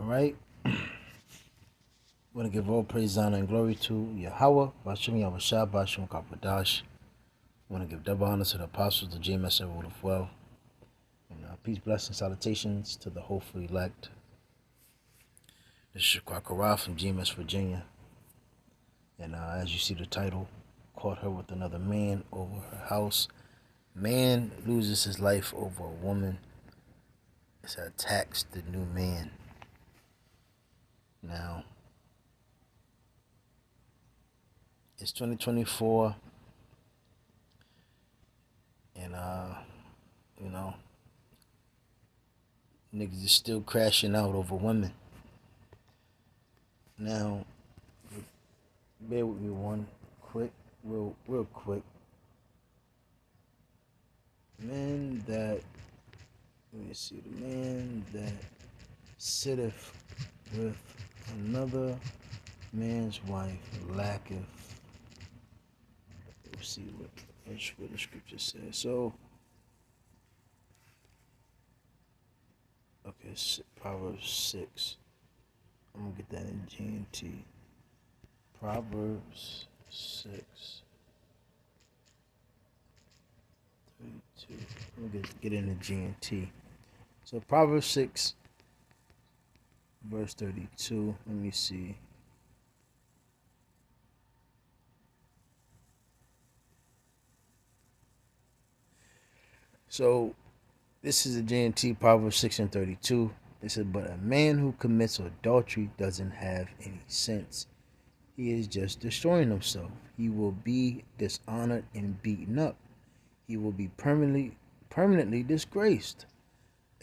All right. I want to give all praise, honor, and glory to Yahweh, Bashem Yahushua, Bashem Kapadash. I want to give double honor to the apostles, the GMS Rule of Well. And peace, blessings, salutations to the hopeful elect. This is Shaquakara from GMS Virginia. And as you see the title, caught her with another man over her house. Man loses his life over a woman. It attacks the new man. Now, it's 2024. And, niggas is still crashing out over women. Now, bear with me real quick. Men that, let me see, the man that sitteth with another man's wife lacketh. Let's see what the scripture says. So, okay, Proverbs 6. I'm gonna get that in GNT. Proverbs 6. 32. I'm gonna get in the GNT. So Proverbs 6, verse 32. Let me see. So this is a GNT, Proverbs 6 and 32. It said, but a man who commits adultery doesn't have any sense. He is just destroying himself. He will be dishonored and beaten up. He will be permanently disgraced.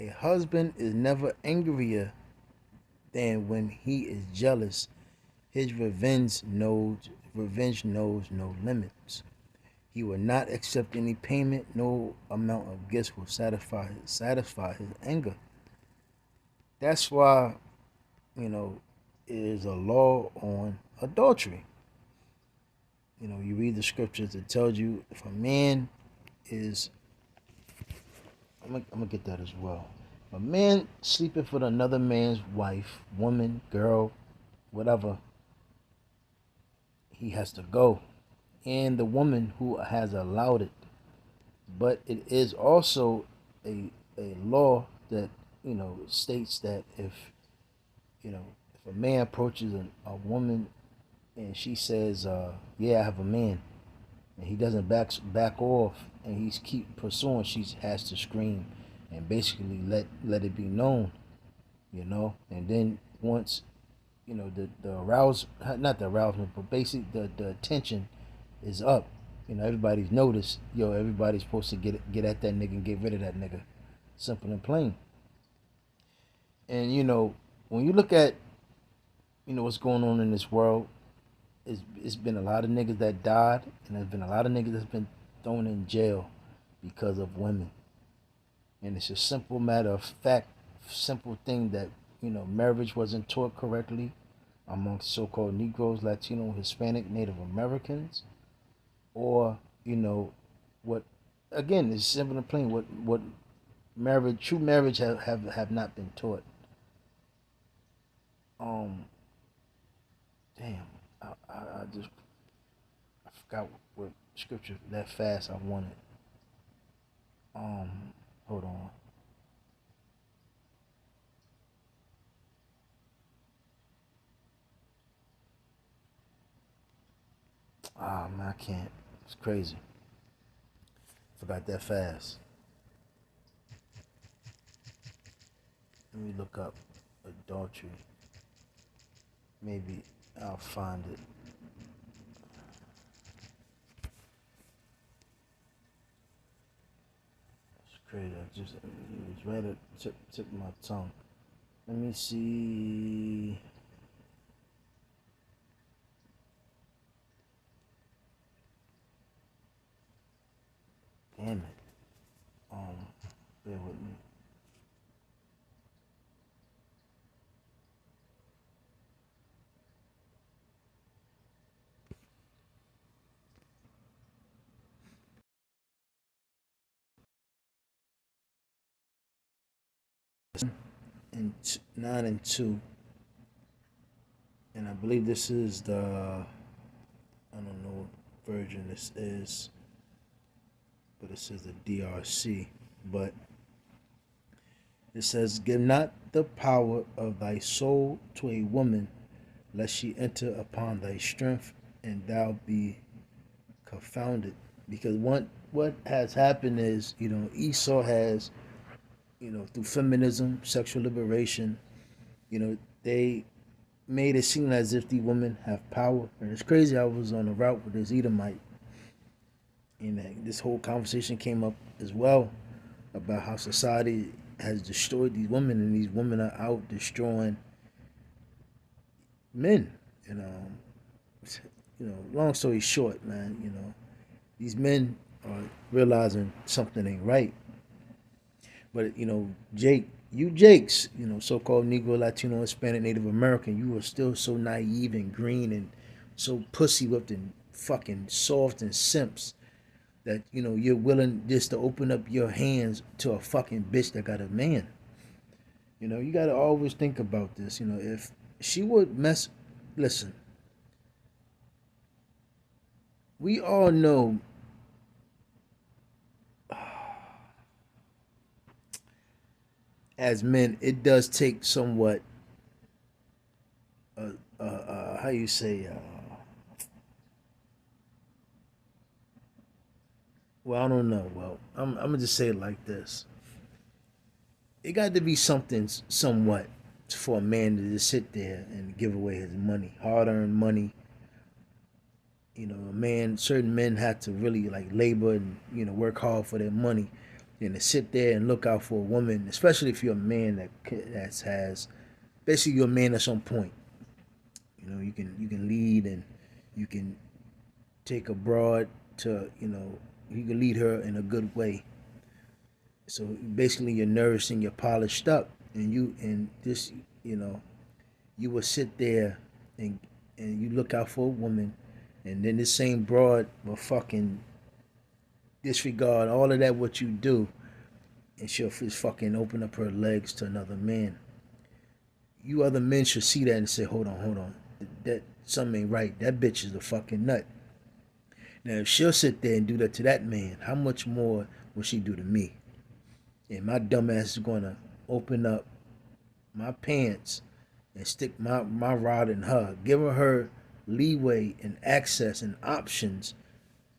A husband is never angrier than when he is jealous. His revenge knows no limits. He will not accept any payment. No amount of gifts will satisfy his anger. That's why, it is a law on adultery. You read the scriptures, it tells you if a man is, I'm gonna get that as well. A man sleeping with another man's wife, woman, girl, whatever, he has to go. And the woman who has allowed it. But it is also a law that, states that if a man approaches a woman and she says, yeah, I have a man, and he doesn't back off and he's keep pursuing, she has to scream and basically let it be known, and then once, the not the arousement, but basically the attention is up. Everybody's noticed. Everybody's supposed to get at that nigga and get rid of that nigga. Simple and plain. And when you look at what's going on in this world, it's been a lot of niggas that died, and there's been a lot of niggas that's been thrown in jail because of women. And it's a simple matter of fact, simple thing that marriage wasn't taught correctly amongst so-called Negroes, Latino, Hispanic, Native Americans, or what, again, is simple and plain, what true marriage have not been taught. Damn, I forgot what scripture that fast I wanted. Hold on. Ah, man, I can't. It's crazy. Forgot that fast. Let me look up adultery. Maybe I'll find it. It's crazy. It was right at tip of my tongue. Let me see. Damn it. Bear with me. and 9 and 2, and I believe this is the I don't know what version this is, but it says the DRC. But it says, "Give not the power of thy soul to a woman, lest she enter upon thy strength, and thou be confounded." Because what has happened is, Esau has, through feminism, sexual liberation, they made it seem as if the women have power. And it's crazy. I was on a route with this Edomite, and this whole conversation came up as well about how society has destroyed these women, and these women are out destroying men. And long story short, man, these men are realizing something ain't right. But Jake, you Jakes, so-called Negro, Latino, Hispanic, Native American, you are still so naive and green and so pussy whipped and fucking soft and simps that you're willing just to open up your hands to a fucking bitch that got a man. You got to always think about this. If she would listen, we all know as men, it does take somewhat, how you say, well, I don't know. Well, I'm gonna just say it like this: it got to be something somewhat for a man to just sit there and give away his money, hard-earned money. Certain men have to really like labor and work hard for their money, and to sit there and look out for a woman, especially if you're a man that has, basically you're a man at some point. You can lead, and you can take a broad to you can lead her in a good way. So basically, you're nourished and you're polished up, and this you will sit there and you look out for a woman, and then this same broad will fucking disregard all of that what you do, and she'll just fucking open up her legs to another man. You other men should see that and say, hold on, that something ain't right. That bitch is a fucking nut. Now, if she'll sit there and do that to that man, how much more will she do to me? And my dumb ass is gonna open up my pants and stick my rod in her, giving her leeway and access and options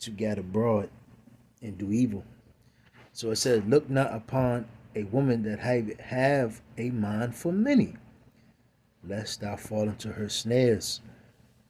to get abroad and do evil. So it says, "Look not upon a woman that have a mind for many, lest thou fall into her snares."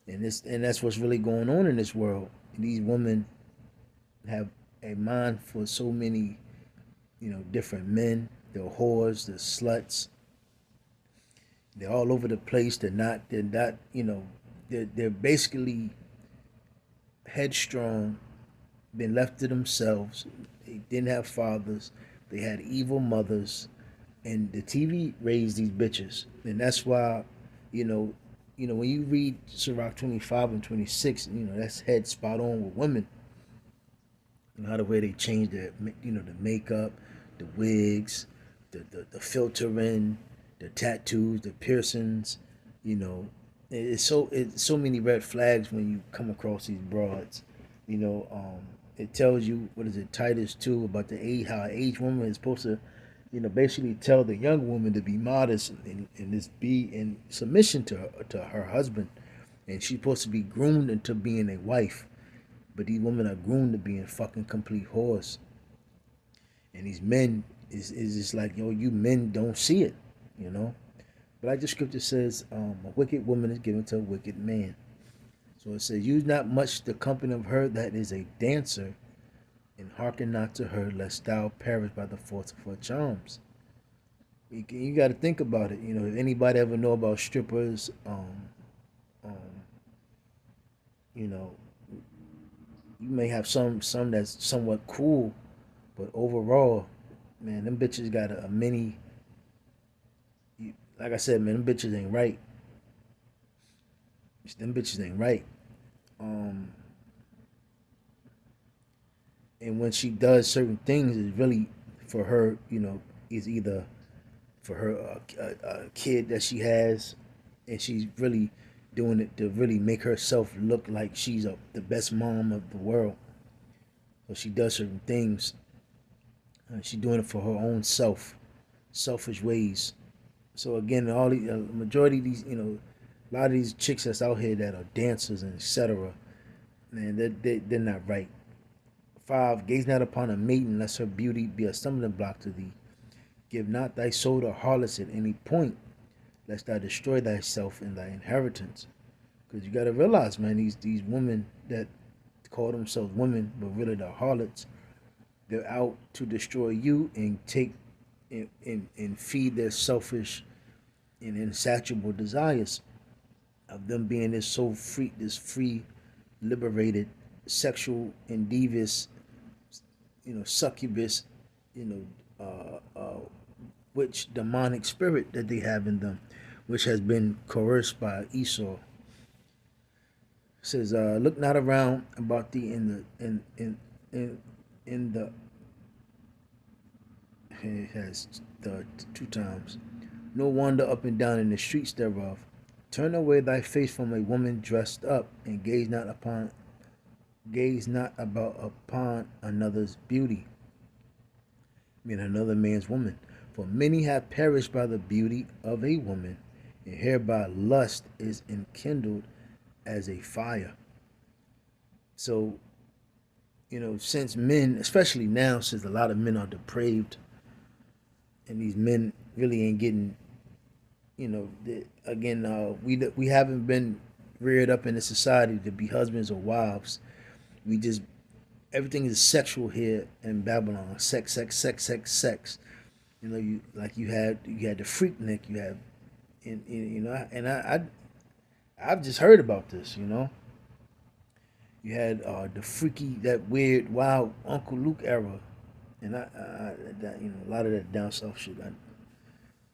And that's what's really going on in this world. These women have a mind for so many, different men. They're whores, they're sluts. They're all over the place. They're not, they're basically headstrong, been left to themselves. They didn't have fathers. They had evil mothers, and the TV raised these bitches, and that's why, when you read Sirach 25 and 26, that's head spot on with women. How the way they change the makeup, the wigs, the filtering, the tattoos, the piercings. You know, it's so many red flags when you come across these broads. You know, it tells you, what is it, Titus 2, about the age, how an aged woman is supposed to, basically tell the young woman to be modest and just be in submission to her husband, and she's supposed to be groomed into being a wife. But these women are groomed to being fucking complete whores. And these men is just like, you men don't see it, you know. But like the scripture says, a wicked woman is given to a wicked man. So it says, use not much the company of her that is a dancer, and hearken not to her, lest thou perish by the force of her charms. You got to think about it. If anybody ever know about strippers, um, you know, you may have some that's somewhat cool, but overall, man, them bitches got a mini. Like I said, man, them bitches ain't right. Them bitches ain't right. Um, and when she does certain things, it's really for her. Is either for her kid that she has, and she's really doing it to really make herself look like she's the best mom of the world. So she does certain things. She's doing it for her own selfish ways. So again, all the majority of these, a lot of these chicks that's out here that are dancers and etc. Man, they're not right. 5, gaze not upon a maiden, lest her beauty be a stumbling block to thee. Give not thy soul to harlots at any point, lest thou destroy thyself and thy inheritance. Because you got to realize, man, these women that call themselves women, but really they're harlots, they're out to destroy you and take and feed their selfish and insatiable desires of them being this free, liberated, sexual and devious, succubus, you know, which demonic spirit that they have in them, which has been coerced by Esau. It says, "Look not around about thee in the." It has the 2 times. No wander up and down in the streets thereof. Turn away thy face from a woman dressed up, and gaze not about upon another's beauty, I mean another man's woman. For many have perished by the beauty of a woman, and hereby lust is enkindled as a fire. So, since men, especially now, since a lot of men are depraved, and these men really ain't getting, again, we haven't been reared up in a society to be husbands or wives. We just everything is sexual here in Babylon. Sex, sex, sex, sex, sex. You had the Freaknik. You have, and I've just heard about this. You had the freaky, that weird, wild Uncle Luke era, and a lot of that down south shit.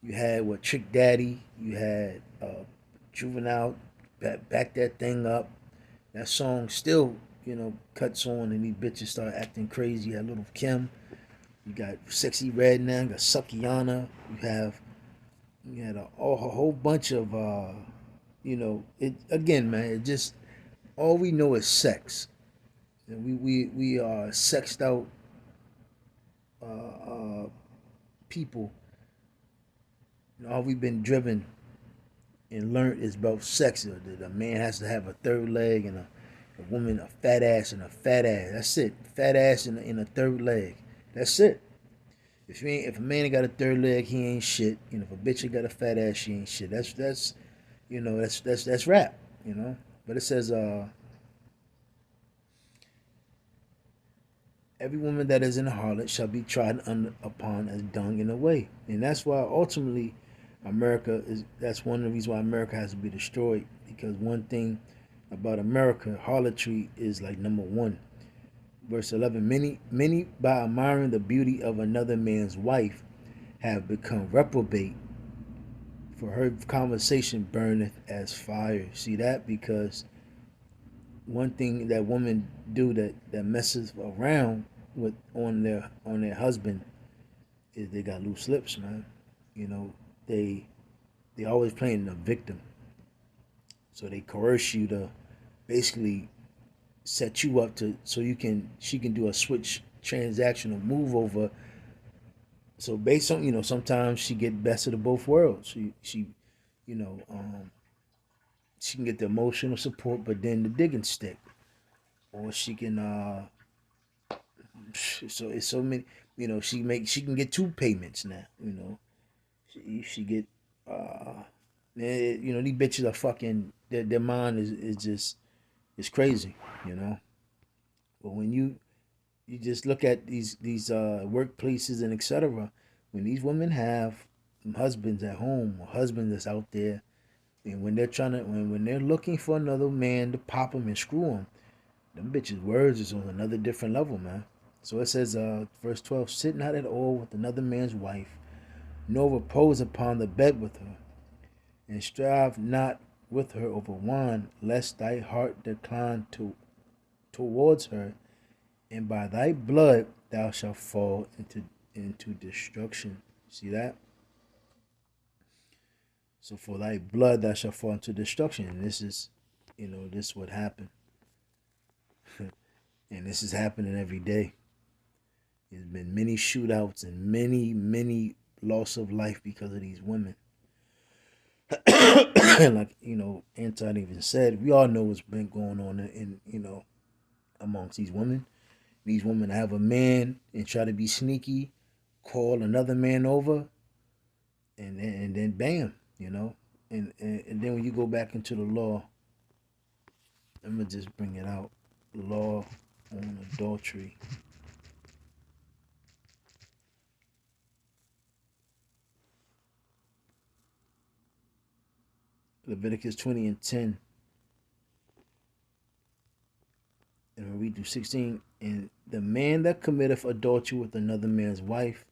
You had what Trick Daddy. You had Juvenile. Back that thing up. That song still, cuts on, and these bitches start acting crazy. You had Little Kim. You got Sexy Red now. You got Sukiana. You had a whole bunch of it again, man. It just all we know is sex. And we are sexed out people. All we've been driven and learned is about sex. That a man has to have a third leg, and a woman a fat ass and a fat ass. That's it. Fat ass and a third leg. That's it. If a man ain't got a third leg, he ain't shit. If a bitch ain't got a fat ass, she ain't shit. That's rap. But it says every woman that is in a harlot shall be trodden upon as dung in a way. And that's why ultimately that's one of the reasons why America has to be destroyed. Because one thing about America, harlotry is like number one. Verse 11, many by admiring the beauty of another man's wife have become reprobate, for her conversation burneth as fire. See that? Because one thing that women do that messes around with on their husband is they got loose lips, man. They always playing the victim. So they coerce you to basically set you up so she can do a switch transactional move over. So based on sometimes she get best of the both worlds. She you know she can get the emotional support, but then the digging stick, or she can so it's so many. She can get 2 payments now. She get these bitches are fucking their mind is just it's crazy. But when you just look at these workplaces and etc. When these women have husbands at home or husbands that's out there, and when they're when they're looking for another man to pop them and screw them bitches' words is on another different level, man. So it says, verse 12, sit not at all with another man's wife, nor repose upon the bed with her, and strive not with her over wine, lest thy heart decline towards her, and by thy blood thou shalt fall into destruction. See that? So for thy blood thou shalt fall into destruction. And this is, this would happen. And this is happening every day. There's been many shootouts and many, many loss of life because of these women. Like, Anton even said, we all know what's been going on in amongst these women. These women have a man and try to be sneaky, call another man over, and then bam, and then when you go back into the law, I'm gonna just bring it out. Law on adultery. Leviticus 20 and 10. And we'll read through 16. And the man that committeth adultery with another man's wife,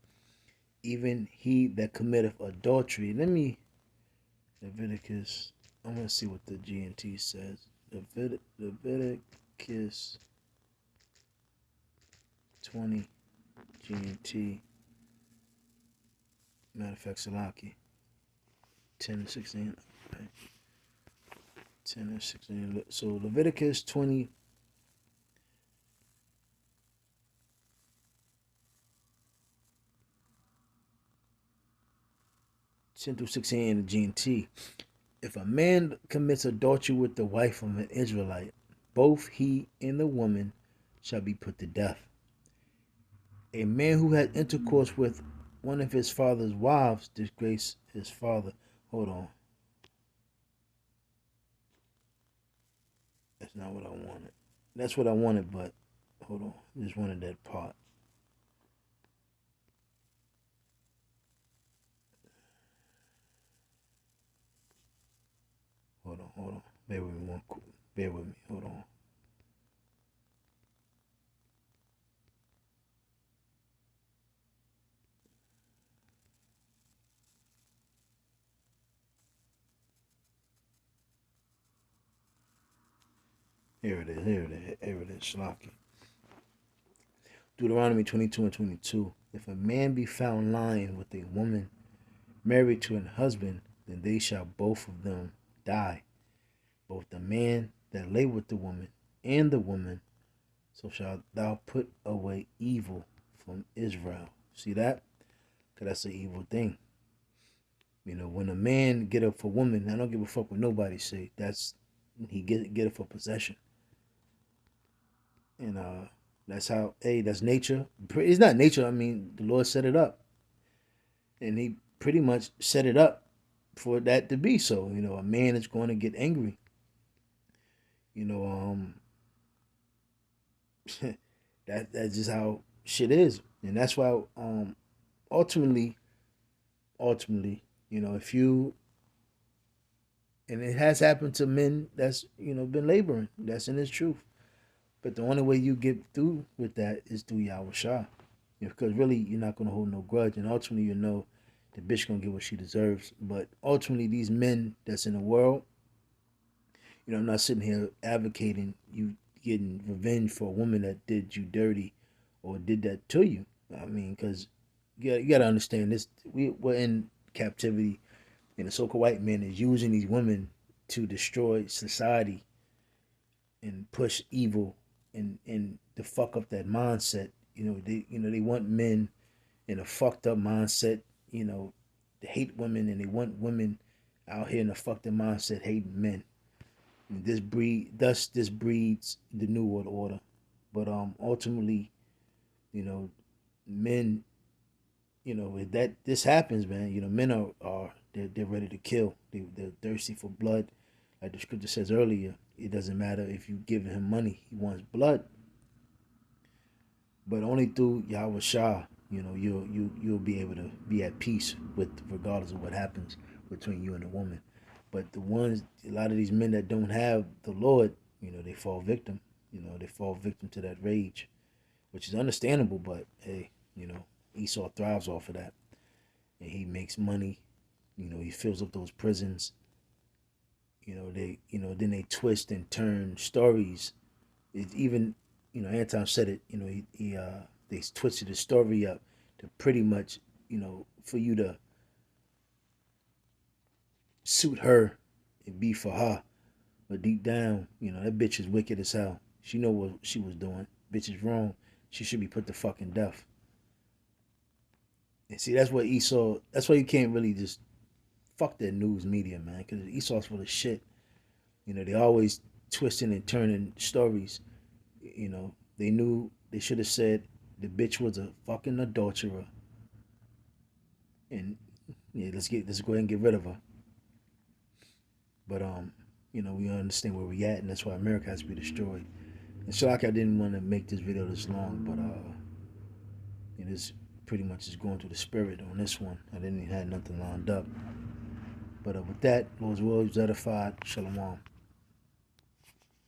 even he that committeth adultery. Leviticus, I'm going to see what the GNT says. Leviticus 20 GNT. Matter of fact, Salaki. 10 and 16. Okay. 10 and 16. So Leviticus 20. Through 16 in the GNT. If a man commits adultery with the wife of an Israelite, both he and the woman shall be put to death. A man who had intercourse with one of his father's wives disgrace his father. Hold on. That's not what I wanted. That's what I wanted, but hold on. I just wanted that part. Hold on. Bear with me. Hold on. Here it is. Shlaki. Deuteronomy 22 and 22. If a man be found lying with a woman married to an husband, then they shall both of them die, both the man that lay with the woman and the woman. So shalt thou put away evil from Israel. See that? Because that's an evil thing. When a man get up for woman, I don't give a fuck what nobody say. He get it for possession. And that's how, that's nature. It's not nature. I mean, the Lord set it up. And he pretty much set it up for that to be so. A man is going to get angry. That's just how shit is. And that's why ultimately, if you, and it has happened to men that's, been laboring, that's in its truth. But the only way you get through with that is through Yahweh Shah. Because really, you're not going to hold no grudge. And ultimately, the bitch going to get what she deserves. But ultimately, these men that's in the world, I'm not sitting here advocating you getting revenge for a woman that did you dirty or did that to you. I mean, because you got to understand this. We're in captivity, and the so-called white man is using these women to destroy society and push evil and to fuck up that mindset. They want men in a fucked up mindset. They hate women and they want women out here in a fucked up mindset hating men. And this breeds the new world order. But ultimately, men, if this happens, man, men are they're ready to kill. They're thirsty for blood. Like the scripture says earlier, it doesn't matter if you give him money, he wants blood. But only through Yahweh Shah, you'll be able to be at peace with, regardless of what happens between you and the woman. But a lot of these men that don't have the Lord, they fall victim. They fall victim to that rage, which is understandable. But hey, Esau thrives off of that, and he makes money. He fills up those prisons. Then they twist and turn stories. It even, Anton said it. They twisted the story up to pretty much, for you to suit her and be for her. But deep down, that bitch is wicked as hell. She know what she was doing. Bitch is wrong. She should be put to fucking death. And see, that's what Esau. That's why you can't really just fuck that news media, man. Because Esau's full of shit. They always twisting and turning stories. They knew they should have said the bitch was a fucking adulterer. And yeah, let's go ahead and get rid of her. But we understand where we at, and that's why America has to be destroyed. And so like I didn't want to make this video this long, but it is pretty much just going through the spirit on this one. I didn't even have nothing lined up. But with that, Lord's will is edified. Shalom.